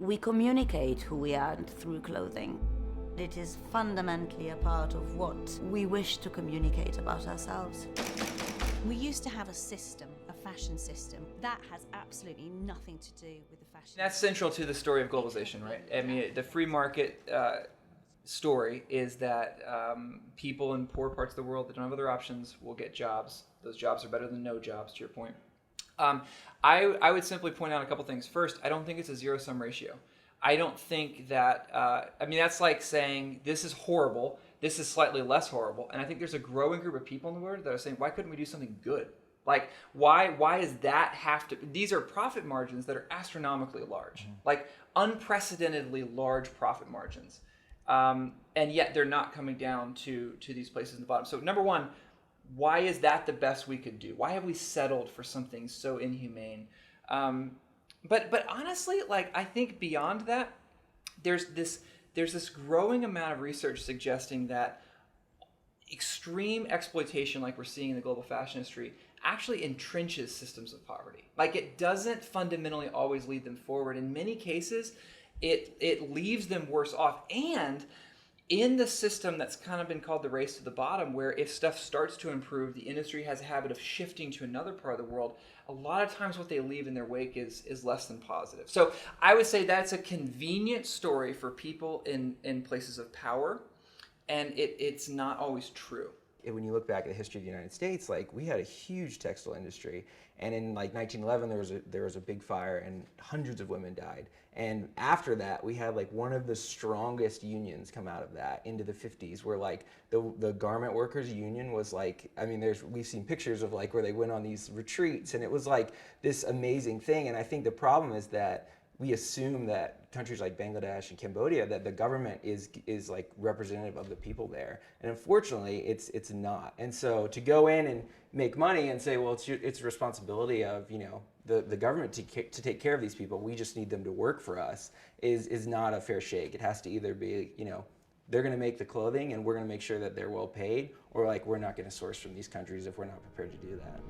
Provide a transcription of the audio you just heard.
We communicate who we are through clothing. It is fundamentally a part of what we wish to communicate about ourselves. We used to have a system, a fashion system. That has absolutely nothing to do with the fashion. That's central to the story of globalization, right? I mean, the free market story is that people in poor parts of the world that don't have other options will get jobs. Those jobs are better than no jobs, to your point. I would simply point out a couple things. First, I don't think it's a zero-sum ratio. I don't think that, I mean, that's like saying this is horrible, this is slightly less horrible. And I think there's a growing group of people in the world that are saying, why couldn't we do something good? Like, why does that have to, these are profit margins that are astronomically large, like unprecedentedly large profit margins. And yet they're not coming down to these places in the bottom. So number one, why is that the best we could do? Why have we settled for something so inhumane? But honestly, like, I think beyond that, there's this growing amount of research suggesting that extreme exploitation, like we're seeing in the global fashion industry, actually entrenches systems of poverty. Like, it doesn't fundamentally always lead them forward. In many cases, it leaves them worse off. And in the system that's kind of been called the race to the bottom, where if stuff starts to improve, the industry has a habit of shifting to another part of the world, a lot of times what they leave in their wake is less than positive. So I would say that's a convenient story for people in places of power, and it's not always true. When you look back at the history of the United States, like, we had a huge textile industry, and in like 1911 there was a big fire and hundreds of women died. And after that, we had like one of the strongest unions come out of that into the 50s, where like the garment workers union was like, I mean, we've seen pictures of like where they went on these retreats, and it was like this amazing thing. And I think the problem is that we assume that countries like Bangladesh and Cambodia, that the government is like representative of the people there, and unfortunately, it's not. And so to go in and make money and say, well, it's a responsibility of the government to take care of these people. We just need them to work for us is not a fair shake. It has to either be they're going to make the clothing and we're going to make sure that they're well paid, or like we're not going to source from these countries if we're not prepared to do that.